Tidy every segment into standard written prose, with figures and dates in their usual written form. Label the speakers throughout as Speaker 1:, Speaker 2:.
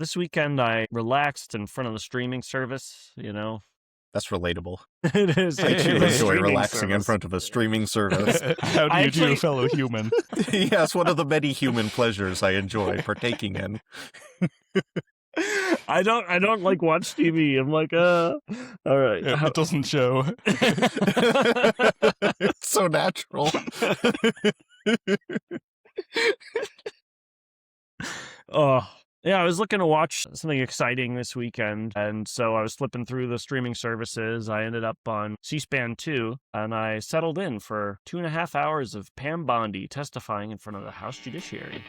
Speaker 1: This weekend, I relaxed in front of the streaming service, you know.
Speaker 2: That's relatable.
Speaker 1: It is.
Speaker 2: I too
Speaker 1: a
Speaker 2: enjoy
Speaker 1: streaming
Speaker 2: relaxing in
Speaker 1: service.
Speaker 2: front of a streaming service.
Speaker 3: How do
Speaker 1: I
Speaker 3: you do,
Speaker 1: actually-
Speaker 3: fellow human?
Speaker 2: Yes, one of the many human pleasures I enjoy partaking in.
Speaker 1: I don't like watch TV. I'm like, all right.
Speaker 3: It doesn't show.
Speaker 2: It's so natural.
Speaker 1: Oh, yeah, I was looking to watch something exciting this weekend, and so I was flipping through the streaming services. I ended up on C-SPAN 2, and I settled in for 2.5 hours of Pam Bondi testifying in front of the House Judiciary.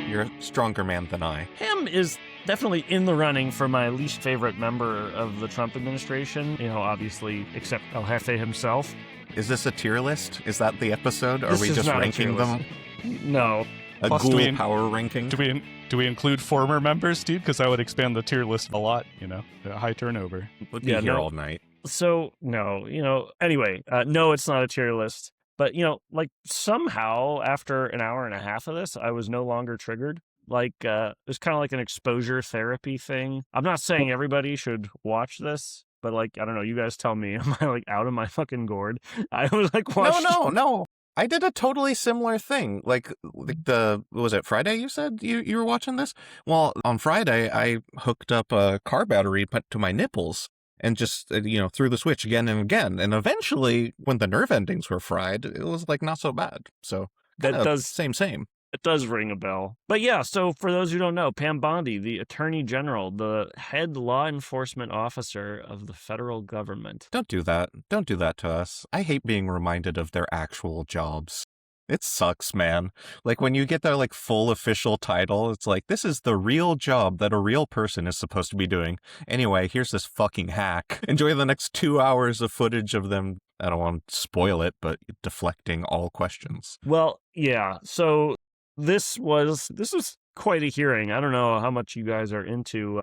Speaker 2: You're a stronger man than I.
Speaker 1: Pam is definitely in the running for my least favorite member of the Trump administration, obviously, except El Jefe himself.
Speaker 2: Is this a tier list? Is that the episode? Are
Speaker 1: This
Speaker 2: we
Speaker 1: is
Speaker 2: just
Speaker 1: not a
Speaker 2: ranking
Speaker 1: tier
Speaker 2: them?
Speaker 1: list. No.
Speaker 2: A
Speaker 3: Plus,
Speaker 2: ghoul power ranking?
Speaker 3: Do we include former members, dude? Because I would expand the tier list a lot, a high turnover.
Speaker 2: Would be
Speaker 1: Yeah,
Speaker 2: here
Speaker 1: no.
Speaker 2: all night.
Speaker 1: So, no, anyway, no, it's not a tier list. But, somehow after an hour and a half of this, I was no longer triggered. It was kind of like an exposure therapy thing. I'm not saying everybody should watch this, but I don't know, you guys tell me, am I out of my fucking gourd? I was watched...
Speaker 2: No. I did a totally similar thing. Was it Friday you said you were watching this? Well, on Friday, I hooked up a car battery to my nipples and just, threw the switch again and again. And eventually, when the nerve endings were fried, it was not so bad. So
Speaker 1: That does...
Speaker 2: Same.
Speaker 1: It does ring a bell. But yeah, so for those who don't know, Pam Bondi, the Attorney General, the head law enforcement officer of the federal government.
Speaker 2: Don't do that. Don't do that to us. I hate being reminded of their actual jobs. It sucks, man. When you get their full official title, it's this is the real job that a real person is supposed to be doing. Anyway, here's this fucking hack. Enjoy the next 2 hours of footage of them. I don't want to spoil it, but deflecting all questions.
Speaker 1: Well, yeah. So this was quite a hearing. I don't know how much you guys are into.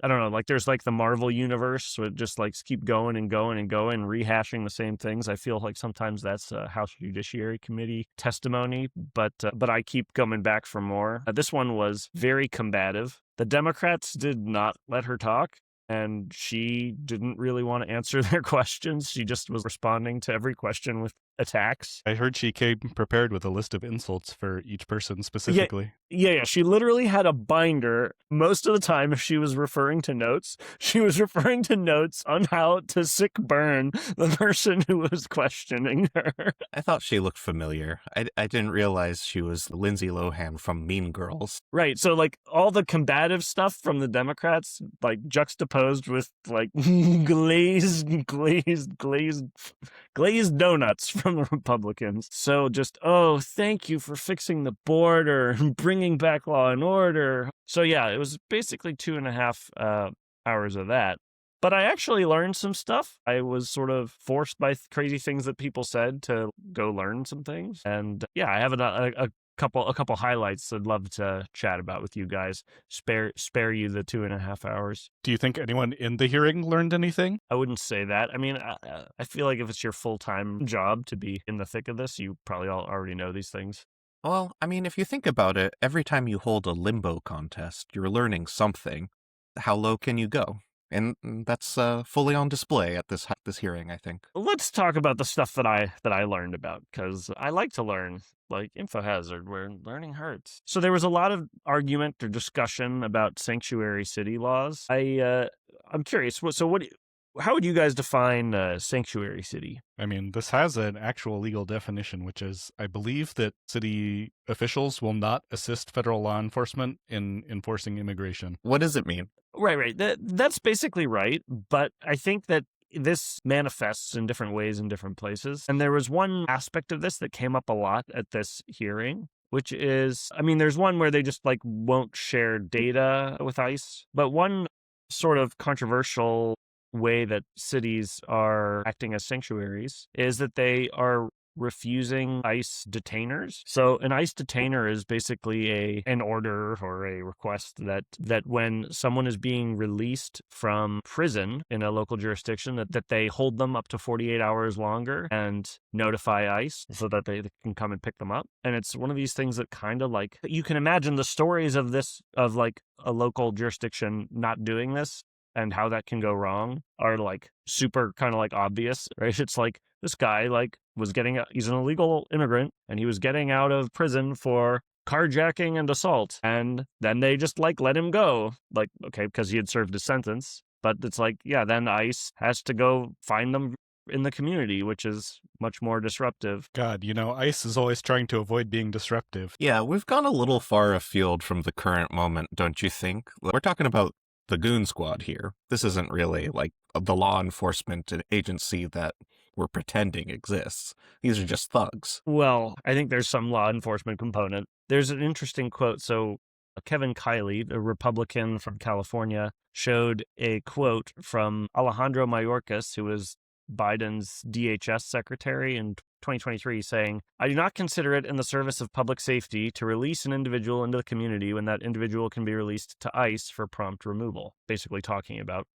Speaker 1: I don't know, there's the Marvel universe, so it just keep going and going and going, rehashing the same things. I feel sometimes that's a House Judiciary Committee testimony, but I keep coming back for more. This one was very combative. The Democrats did not let her talk, and she didn't really want to answer their questions. She just was responding to every question with attacks.
Speaker 3: I heard she came prepared with a list of insults for each person specifically.
Speaker 1: Yeah. She literally had a binder. Most of the time, if she was referring to notes, she was referring to notes on how to sick burn the person who was questioning her.
Speaker 2: I thought she looked familiar. I didn't realize she was Lindsay Lohan from Mean Girls.
Speaker 1: Right. So all the combative stuff from the Democrats, juxtaposed with glazed donuts from the Republicans. So just, oh, thank you for fixing the border and bringing back law and order. So yeah, it was basically 2.5 hours of that. But I actually learned some stuff. I was sort of forced by crazy things that people said to go learn some things. And yeah, I have a couple highlights I'd love to chat about with you guys. Spare you the 2.5 hours.
Speaker 3: Do you think anyone in the hearing learned anything?
Speaker 1: I wouldn't say that. I mean, I feel like if it's your full-time job to be in the thick of this, you probably all already know these things.
Speaker 2: Well, I mean, if you think about it, every time you hold a limbo contest, you're learning something. How low can you go? And that's fully on display at this hearing, I think.
Speaker 1: Let's talk about the stuff that I learned about, because I like to learn. Info hazard, where learning hurts. So there was a lot of argument or discussion about sanctuary city laws. I'm curious. How would you guys define sanctuary city?
Speaker 3: I mean, this has an actual legal definition, which is, I believe that city officials will not assist federal law enforcement in enforcing immigration.
Speaker 2: What does it mean?
Speaker 1: Right. That's basically right. But I think that this manifests in different ways in different places. And there was one aspect of this that came up a lot at this hearing, which is, there's one where they just won't share data with ICE. But one sort of controversial way that cities are acting as sanctuaries is that they are refusing ICE detainers. So an ICE detainer is basically an order or a request that when someone is being released from prison in a local jurisdiction, that they hold them up to 48 hours longer and notify ICE so that they can come and pick them up. And it's one of these things that kind of like, you can imagine the stories of this, of like a local jurisdiction not doing this and how that can go wrong are like super kind of like obvious, right? It's like this guy like he's an illegal immigrant and he was getting out of prison for carjacking and assault. And then they just like let him go, like, okay, because he had served his sentence. But it's like, yeah, then ICE has to go find them in the community, which is much more disruptive.
Speaker 3: God, ICE is always trying to avoid being disruptive.
Speaker 2: Yeah, we've gone a little far afield from the current moment, don't you think? We're talking about the Goon Squad here. This isn't really like the law enforcement agency that we're pretending exists. These are just thugs.
Speaker 1: Well, I think there's some law enforcement component. There's an interesting quote. So Kevin Kiley, a Republican from California, showed a quote from Alejandro Mayorkas, who was Biden's DHS secretary in 2023, saying, "I do not consider it in the service of public safety to release an individual into the community when that individual can be released to ICE for prompt removal." Basically talking about,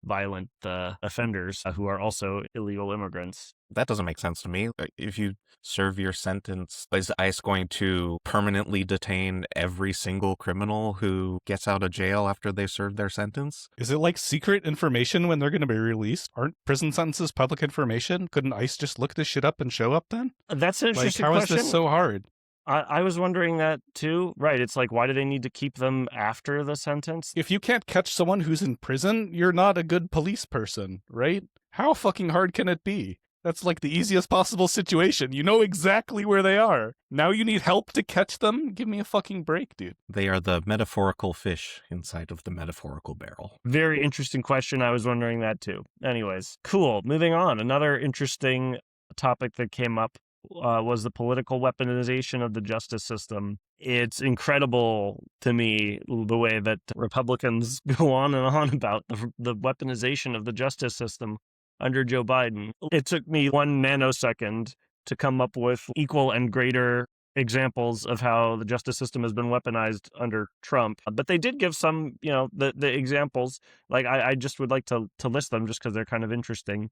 Speaker 1: violent offenders who are also illegal immigrants.
Speaker 2: That doesn't make sense to me. If you serve your sentence, is ICE going to permanently detain every single criminal who gets out of jail after they served their sentence?
Speaker 3: Is it like secret information when they're going to be released? Aren't prison sentences public information? Couldn't ICE just look this shit up and show up then?
Speaker 1: That's an interesting
Speaker 3: how
Speaker 1: question.
Speaker 3: Is this so hard?
Speaker 1: I was wondering that too. Right. It's like, why do they need to keep them after the sentence?
Speaker 3: If you can't catch someone who's in prison, you're not a good police person, right? How fucking hard can it be? That's like the easiest possible situation. You know exactly where they are. Now you need help to catch them? Give me a fucking break, dude.
Speaker 2: They are the metaphorical fish inside of the metaphorical barrel.
Speaker 1: Very interesting question. I was wondering that too. Anyways, cool. Moving on. Another interesting topic that came up was the political weaponization of the justice system. It's incredible to me the way that Republicans go on and on about the weaponization of the justice system under Joe Biden. It took me 1 nanosecond to come up with equal and greater examples of how the justice system has been weaponized under Trump. But they did give some, the examples. Like I just would like to list them just because they're kind of interesting.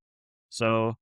Speaker 1: So,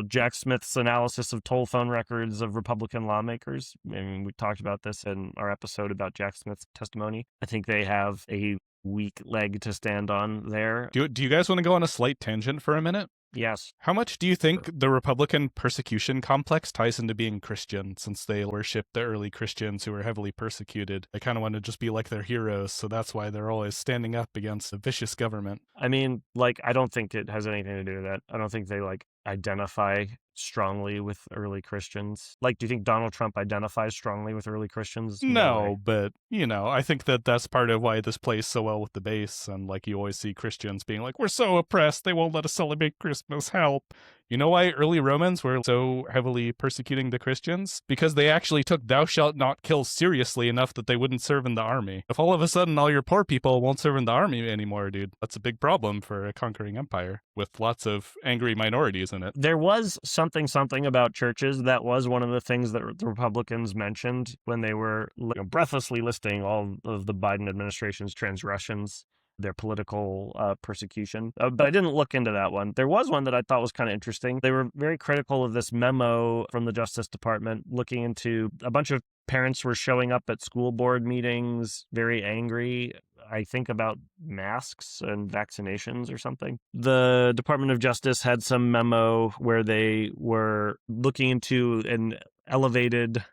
Speaker 1: Jack Smith's analysis of toll phone records of Republican lawmakers. I mean, we talked about this in our episode about Jack Smith's testimony. I think they have a weak leg to stand on there.
Speaker 3: Do you guys want to go on a slight tangent for a minute?
Speaker 1: Yes.
Speaker 3: How much do you think the Republican persecution complex ties into being Christian, since they worship the early Christians who were heavily persecuted? They kind of want to just be like their heroes, so that's why they're always standing up against a vicious government.
Speaker 1: I mean, I don't think it has anything to do with that. I don't think they, identify strongly with early Christians. Do you think Donald Trump identifies strongly with early Christians?
Speaker 3: No, but, I think that's part of why this plays so well with the base. And, you always see Christians being like, we're so oppressed, they won't let us celebrate Christmas, help. You know why early Romans were so heavily persecuting the Christians? Because they actually took thou shalt not kill seriously enough that they wouldn't serve in the army. If all of a sudden all your poor people won't serve in the army anymore, dude, that's a big problem for a conquering empire with lots of angry minorities in it.
Speaker 1: There was something about churches. That was one of the things that the Republicans mentioned when they were breathlessly listing all of the Biden administration's transgressions, their political persecution. But I didn't look into that one. There was one that I thought was kind of interesting. They were very critical of this memo from the Justice Department looking into a bunch of parents were showing up at school board meetings very angry, I think, about masks and vaccinations or something. The Department of Justice had some memo where they were looking into an elevated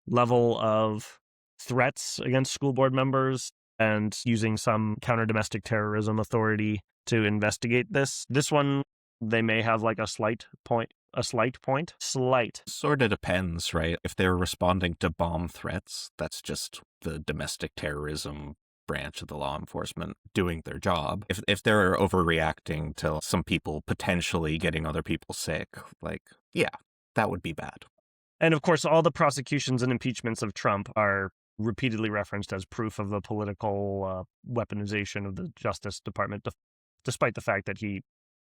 Speaker 1: level of threats against school board members and using some counter domestic terrorism authority to investigate this. This one, they may have a slight point.
Speaker 2: Sort of depends, right? If they're responding to bomb threats, that's just the domestic terrorism branch of the law enforcement doing their job. If they're overreacting to some people potentially getting other people sick, that would be bad.
Speaker 1: And of course, all the prosecutions and impeachments of Trump are repeatedly referenced as proof of the political weaponization of the Justice Department, despite the fact that he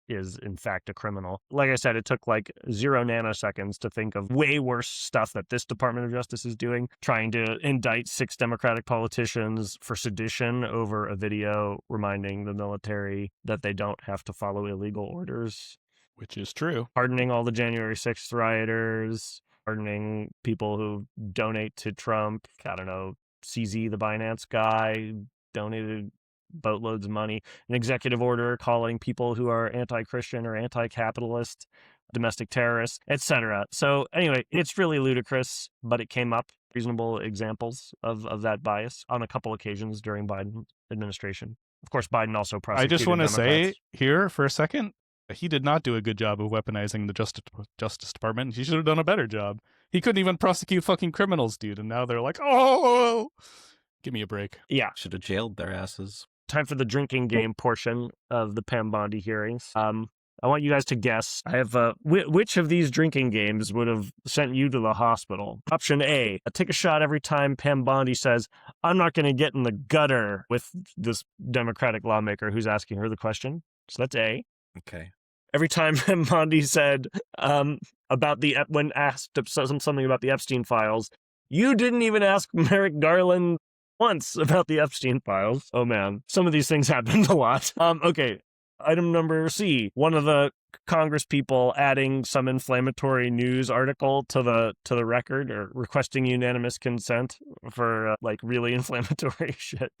Speaker 1: is in fact a criminal. Like I said, it took like 0 nanoseconds to think of way worse stuff that this Department of Justice is doing, trying to indict 6 Democratic politicians for sedition over a video reminding the military that they don't have to follow illegal orders.
Speaker 3: Which is true.
Speaker 1: Pardoning all the January 6th rioters, pardoning people who donate to Trump. I don't know, CZ, the Binance guy, donated boatloads of money. An executive order calling people who are anti-Christian or anti-capitalist domestic terrorists, etc. So anyway, it's really ludicrous, but it came up. Reasonable examples of that bias on a couple occasions during Biden administration. Of course, Biden also prosecuted
Speaker 3: I just want to
Speaker 1: Democrats.
Speaker 3: say here for a second, he did not do a good job of weaponizing the Justice Department. He should have done a better job. He couldn't even prosecute fucking criminals, dude. And now they're like, oh, give me a break.
Speaker 1: Yeah.
Speaker 2: Should have jailed their asses.
Speaker 1: Time for the drinking game portion of the Pam Bondi hearings. I want you guys to guess. I have which of these drinking games would have sent you to the hospital? Option A, take a shot every time Pam Bondi says, "I'm not going to get in the gutter," with this Democratic lawmaker who's asking her the question. So that's A.
Speaker 2: Okay.
Speaker 1: Every time Pam Bondi said when asked something about the Epstein Files, "You didn't even ask Merrick Garland once about the Epstein Files." Oh man, some of these things happened a lot. Okay. Item number C, one of the Congress people adding some inflammatory news article to the record or requesting unanimous consent for like really inflammatory shit.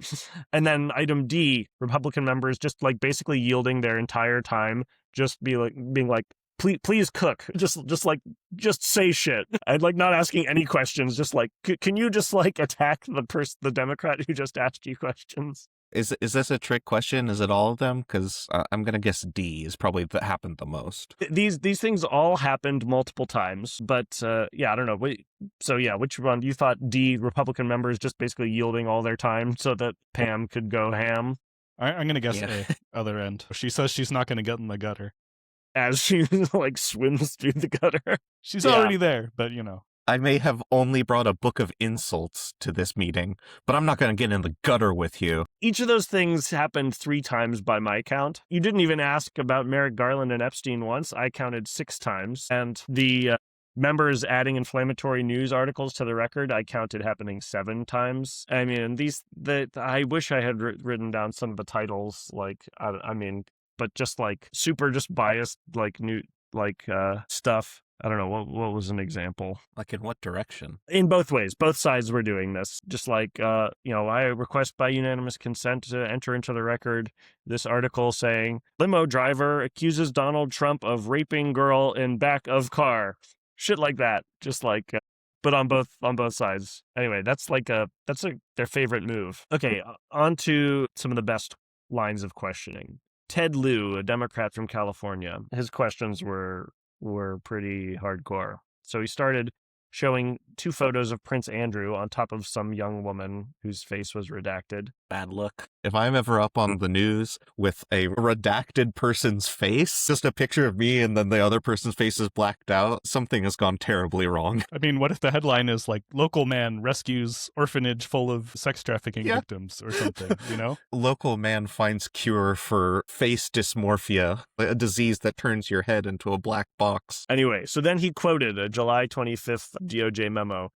Speaker 1: And then item D, Republican members just like basically yielding their entire time, just being like, please cook. Just say shit. I'd like not asking any questions. Just like, can you just like attack the Democrat who just asked you questions?
Speaker 2: Is this a trick question? Is it all of them? Because I'm going to guess D is probably that happened the most.
Speaker 1: These things all happened multiple times, but yeah, I don't know. So yeah, which one? You thought D, Republican members just basically yielding all their time so that Pam could go ham?
Speaker 3: I'm going to guess A, other end. She says she's not going to get in the gutter.
Speaker 1: As she like swims through the gutter.
Speaker 3: She's already there, but you know.
Speaker 2: I may have only brought a book of insults to this meeting, but I'm not going to get in the gutter with you.
Speaker 1: Each of those things happened 3 times by my count. You didn't even ask about Merrick Garland and Epstein once. I counted 6 times. And the members adding inflammatory news articles to the record, I counted happening 7 times. I mean, I wish I had written down some of the titles, like, but just like super just biased, like new, like stuff. I don't know, what was an example?
Speaker 2: Like in what direction?
Speaker 1: In both ways. Both sides were doing this. Just like, I request by unanimous consent to enter into the record this article saying, limo driver accuses Donald Trump of raping girl in back of car. Shit like that. Just like, but on both sides. Anyway, that's their favorite move. Okay, on to some of the best lines of questioning. Ted Lieu, a Democrat from California, his questions were pretty hardcore. So he started showing 2 photos of Prince Andrew on top of some young woman whose face was redacted.
Speaker 2: Bad look. If I'm ever up on the news with a redacted person's face, just a picture of me and then the other person's face is blacked out, something has gone terribly wrong.
Speaker 3: I mean, what if the headline is like, local man rescues orphanage full of sex trafficking victims or something, you know?
Speaker 2: Local man finds cure for face dysmorphia, a disease that turns your head into a black box.
Speaker 1: Anyway, so then he quoted a July 25th DOJ memo.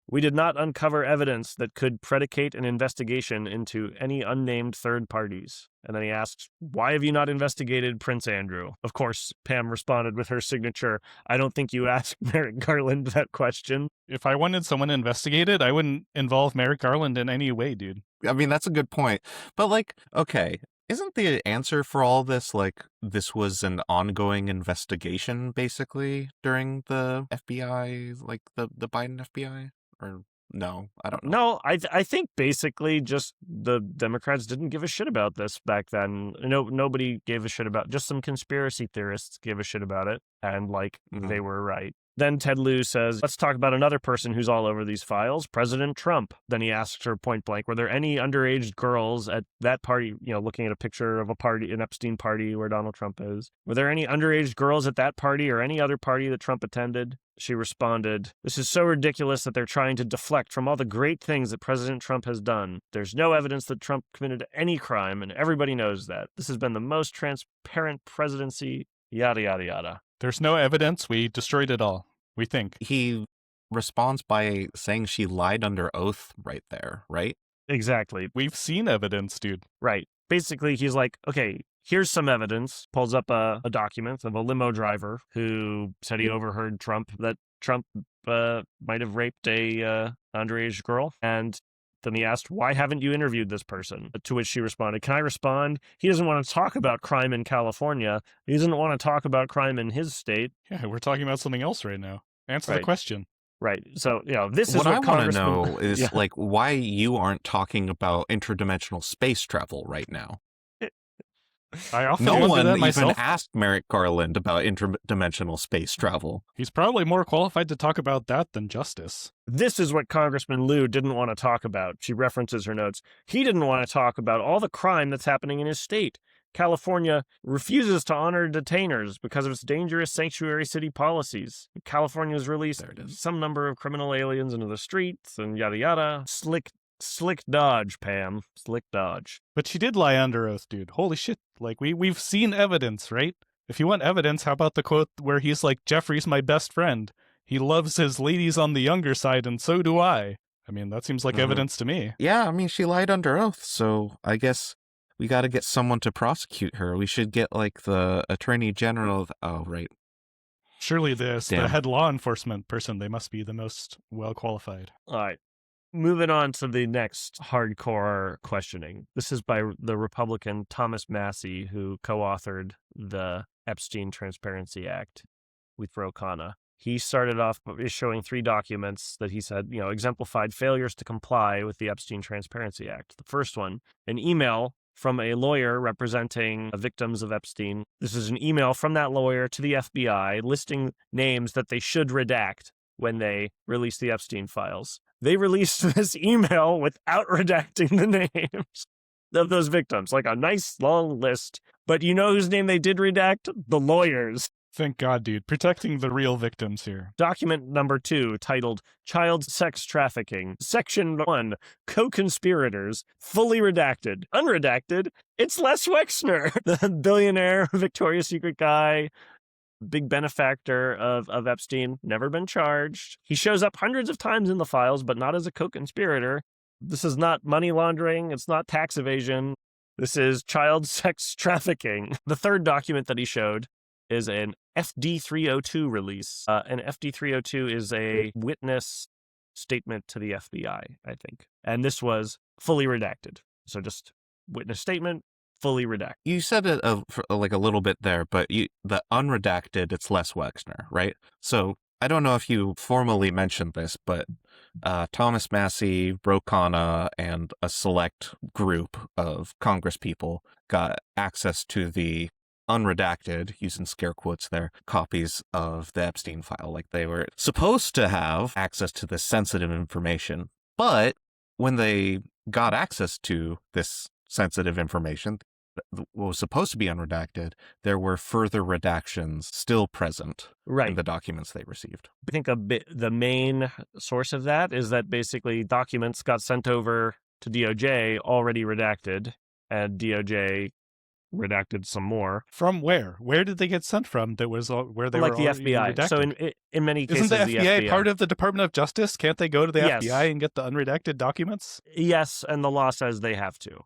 Speaker 1: We did not uncover evidence that could predicate an investigation into any unnamed third parties. And then he asked, why have you not investigated Prince Andrew? Of course, Pam responded with her signature, I don't think you asked Merrick Garland that question.
Speaker 3: If I wanted someone investigated, I wouldn't involve Merrick Garland in any way, dude.
Speaker 2: I mean, that's a good point. But like, okay, isn't the answer for all this, like, this was an ongoing investigation, basically, during the FBI, like, the Biden FBI? Or no, I don't know.
Speaker 1: No, I think basically just the Democrats didn't give a shit about this back then. Nobody gave a shit about, just some conspiracy theorists gave a shit about it, and, like, they were right. Then Ted Lieu says, let's talk about another person who's all over these files, President Trump. Then he asks her point blank, were there any underage girls at that party, looking at a picture of a party, an Epstein party where Donald Trump is. Were there any underage girls at that party or any other party that Trump attended? She responded, this is so ridiculous that they're trying to deflect from all the great things that President Trump has done. There's no evidence that Trump committed any crime, and everybody knows that. This has been the most transparent presidency, yada, yada, yada.
Speaker 3: There's no evidence. We destroyed it all, we think.
Speaker 2: He responds by saying she lied under oath right there, right?
Speaker 1: Exactly.
Speaker 3: We've seen evidence, dude.
Speaker 1: Right. Basically, he's like, okay, here's some evidence, pulls up a document of a limo driver who said he overheard that Trump might have raped a underage girl. And then he asked, why haven't you interviewed this person? To which she responded, can I respond? He doesn't want to talk about crime in California. He doesn't want to talk about crime in his state.
Speaker 3: Yeah, we're talking about something else right now. Answer the question.
Speaker 1: Right. So, this is
Speaker 2: what I want to
Speaker 1: Congressman...
Speaker 2: know is why you aren't talking about interdimensional space travel right now.
Speaker 3: I often
Speaker 2: no
Speaker 3: wonder
Speaker 2: one
Speaker 3: that
Speaker 2: even
Speaker 3: myself.
Speaker 2: asked Merrick Garland about interdimensional space travel.
Speaker 3: He's probably more qualified to talk about that than Justice.
Speaker 1: This is what Congressman Lieu didn't want to talk about. She references her notes. He didn't want to talk about all the crime that's happening in his state. California refuses to honor detainers because of its dangerous sanctuary city policies. California has released some number of criminal aliens into the streets and yada yada. Slick dodge, Pam. Slick dodge.
Speaker 3: But she did lie under oath, dude. Holy shit. Like, we've seen evidence, right? If you want evidence, how about the quote where he's like, Jeffrey's my best friend. He loves his ladies on the younger side, and so do I. I mean, that seems like evidence to me.
Speaker 2: Yeah, I mean, she lied under oath, so I guess we got to get someone to prosecute her. We should get, the Attorney General. Oh, right.
Speaker 3: Surely the head law enforcement person, they must be the most well-qualified.
Speaker 1: All right. Moving on to the next hardcore questioning. This is by the Republican Thomas Massie, who co-authored the Epstein Transparency Act with Ro Khanna. He started off by showing 3 documents that he said, exemplified failures to comply with the Epstein Transparency Act. The first one, an email from a lawyer representing victims of Epstein. This is an email from that lawyer to the FBI listing names that they should redact when they release the Epstein files. They released this email without redacting the names of those victims, like a nice long list. But you know whose name they did redact? The lawyers.
Speaker 3: Thank God, dude. Protecting the real victims here.
Speaker 1: Document number 2, titled Child Sex Trafficking. Section 1, Co-conspirators, fully redacted. Unredacted, it's Les Wexner, the billionaire Victoria's Secret guy, big benefactor of Epstein, never been charged. He shows up hundreds of times in the files, but not as a co-conspirator. This is not money laundering. It's not tax evasion. This is child sex trafficking. The third document that he showed is an FD 302 release. An FD 302 is a witness statement to the FBI, I think. And this was fully redacted. So just witness statement, fully redacted.
Speaker 2: You said it a little bit there, but the unredacted, it's Les Wexner, right? So I don't know if you formally mentioned this, but Thomas Massie, Ro Khanna, and a select group of Congress people got access to the unredacted, using scare quotes there, copies of the Epstein file. Like, they were supposed to have access to this sensitive information. But when they got access to this sensitive information, what was supposed to be unredacted, there were further redactions still present in the documents they received.
Speaker 1: I think the main source of that is that basically documents got sent over to DOJ already redacted, and DOJ redacted some more.
Speaker 3: From where? Where did they get sent from? That was where they were
Speaker 1: the FBI.
Speaker 3: Redacted?
Speaker 1: So in many cases,
Speaker 3: isn't the FBI
Speaker 1: FBI
Speaker 3: part of the Department of Justice? Can't they go to the
Speaker 1: Yes.
Speaker 3: FBI and get the unredacted documents?
Speaker 1: Yes, and the law says they have to.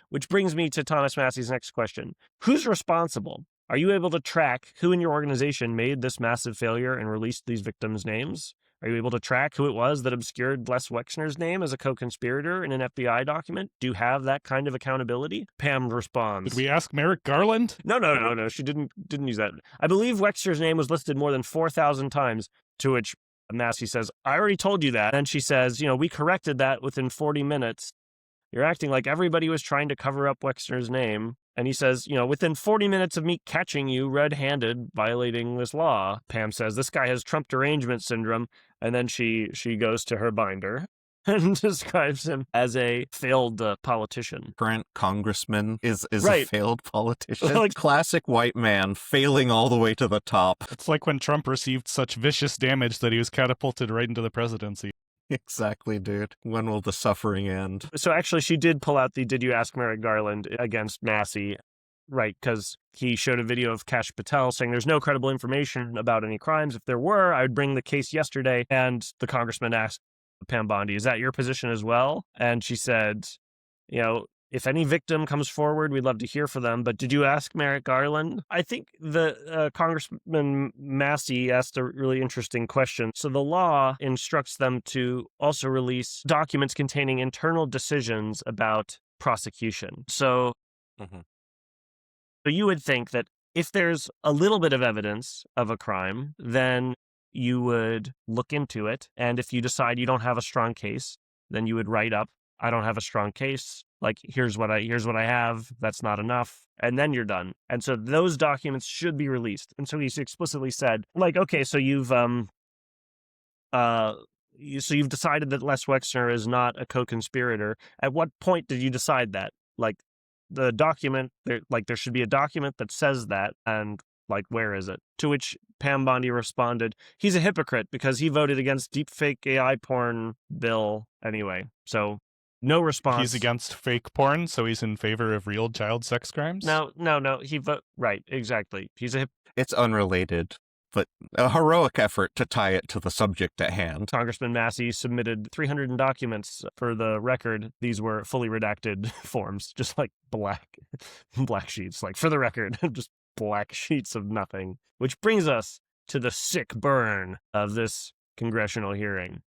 Speaker 1: Which brings me to Thomas Massie's next question. Who's responsible? Are you able to track who in your organization made this massive failure and released these victims' names? Are you able to track who it was that obscured Les Wexner's name as a co-conspirator in an FBI document? Do you have that kind of accountability? Pam responds.
Speaker 3: Did we ask Merrick Garland?
Speaker 1: No. She didn't use that. I believe Wexner's name was listed more than 4,000 times, to which Massie says, I already told you that. And she says, we corrected that within 40 minutes. You're acting like everybody was trying to cover up Wexner's name. And he says, within 40 minutes of me catching you red-handed violating this law, Pam says, this guy has Trump derangement syndrome. And then she goes to her binder and describes him as a failed politician.
Speaker 2: Current congressman is
Speaker 1: Right.
Speaker 2: a failed politician.
Speaker 1: Like-
Speaker 2: Classic white man failing all the way to the top.
Speaker 3: It's like when Trump received such vicious damage that he was catapulted right into the presidency.
Speaker 2: Exactly, dude. When will the suffering end?
Speaker 1: So actually, she did pull out the Did You Ask Merrick Garland against Massey, right? Because he showed a video of Kash Patel saying there's no credible information about any crimes. If there were, I would bring the case yesterday. And the congressman asked Pam Bondi, is that your position as well? And she said, if any victim comes forward, we'd love to hear from them. But did you ask Merrick Garland? I think the Congressman Massey asked a really interesting question. So the law instructs them to also release documents containing internal decisions about prosecution. So,
Speaker 2: Mhm.
Speaker 1: so you would think that if there's a little bit of evidence of a crime, then you would look into it. And if you decide you don't have a strong case, then you would write up, I don't have a strong case. Like, here's what I have. That's not enough. And then you're done. And so those documents should be released. And so he's explicitly said, like, okay, so you've decided that Les Wexner is not a co-conspirator. At what point did you decide that? Like, the document, there should be a document that says that, and like, where is it? To which Pam Bondi responded, he's a hypocrite because he voted against deepfake AI porn bill anyway. So no response.
Speaker 3: He's against fake porn, so he's in favor of real child sex crimes?
Speaker 1: No. Right, exactly.
Speaker 2: It's unrelated, but a heroic effort to tie it to the subject at hand.
Speaker 1: Congressman Massey submitted 300 documents for the record. These were fully redacted forms, just like black sheets, like for the record, just black sheets of nothing. Which brings us to the sick burn of this congressional hearing,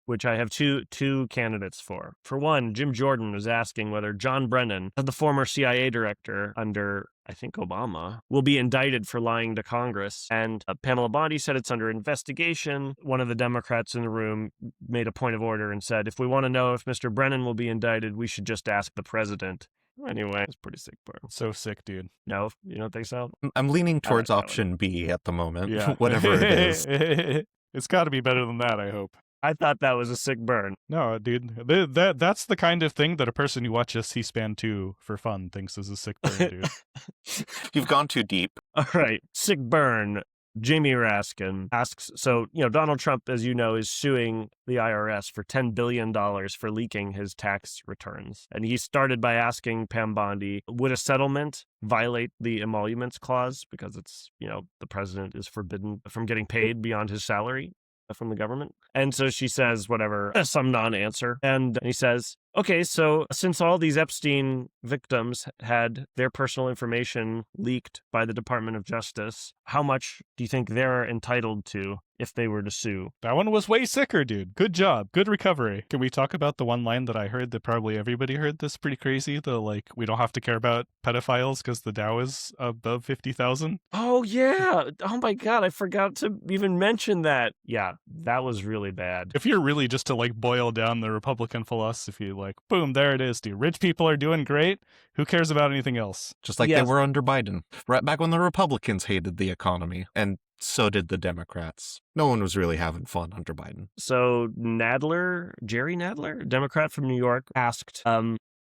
Speaker 1: which I have two candidates for. For one, Jim Jordan was asking whether John Brennan, the former CIA director under, I think, Obama, will be indicted for lying to Congress. And Pamela Bondi said it's under investigation. One of the Democrats in the room made a point of order and said, if we want to know if Mr. Brennan will be indicted, we should just ask the president. Anyway, it's pretty sick burn.
Speaker 3: So sick, dude.
Speaker 1: No, you don't think so?
Speaker 2: I'm leaning towards
Speaker 1: know.
Speaker 2: option B at the moment,
Speaker 3: Yeah.
Speaker 2: whatever it is.
Speaker 3: It's got to be better than that, I hope.
Speaker 1: I thought that was a sick burn.
Speaker 3: No, dude. That's the kind of thing that a person who watches C-SPAN 2 for fun thinks is a sick burn, dude.
Speaker 2: You've gone too deep.
Speaker 1: All right, sick burn. Jamie Raskin asks, so, Donald Trump, as you know, is suing the IRS for $10 billion for leaking his tax returns. And he started by asking Pam Bondi, would a settlement violate the emoluments clause? Because it's, the president is forbidden from getting paid beyond his salary from the government. And so she says, whatever, some non-answer. And he says, okay, so since all these Epstein victims had their personal information leaked by the Department of Justice, how much do you think they're entitled to if they were to sue?
Speaker 3: That one was way sicker, dude. Good job. Good recovery. Can we talk about the one line that I heard that probably everybody heard this pretty crazy? We don't have to care about pedophiles because the Dow is above 50,000?
Speaker 1: Oh, yeah. Oh, my God. I forgot to even mention that. Yeah, that was really bad.
Speaker 3: If you're really just to boil down the Republican philosophy, boom, there it is, dude. Rich people are doing great. Who cares about anything else?
Speaker 2: Just like
Speaker 1: Yes.
Speaker 2: they were under Biden, right back when the Republicans hated the economy, and so did the Democrats. No one was really having fun under Biden.
Speaker 1: So Jerry Nadler, Democrat from New York, asked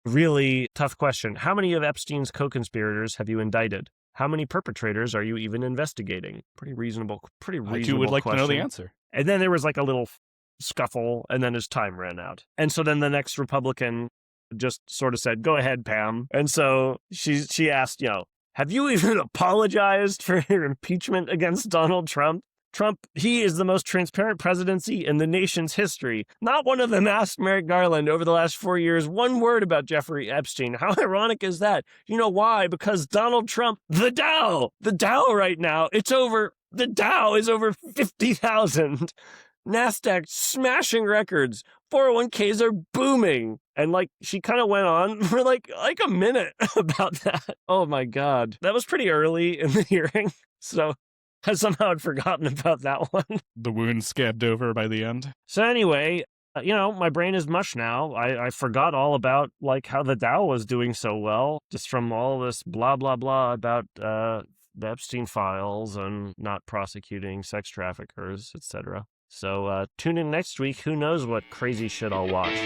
Speaker 1: really tough question. How many of Epstein's co-conspirators have you indicted? How many perpetrators are you even investigating? Pretty reasonable
Speaker 3: I too would like
Speaker 1: question.
Speaker 3: to know the answer.
Speaker 1: And then there was a little scuffle, and then his time ran out. And so then the next Republican just sort of said, go ahead, Pam. And so she asked, have you even apologized for your impeachment against Donald Trump? Trump, he is the most transparent presidency in the nation's history. Not one of them asked Merrick Garland over the last 4 years one word about Jeffrey Epstein. How ironic is that? You know why? Because Donald Trump, the Dow right now, the Dow is over 50,000. NASDAQ smashing records. 401ks are booming. And she kind of went on for like a minute about that. Oh my God. That was pretty early in the hearing. So I somehow had forgotten about that one.
Speaker 3: The wound scabbed over by the end.
Speaker 1: So anyway, My brain is mush now. I forgot all about like how the Dow was doing so well just from all this blah blah blah about the Epstein files and not prosecuting sex traffickers, etc. So tune in next week. Who knows what crazy shit I'll watch.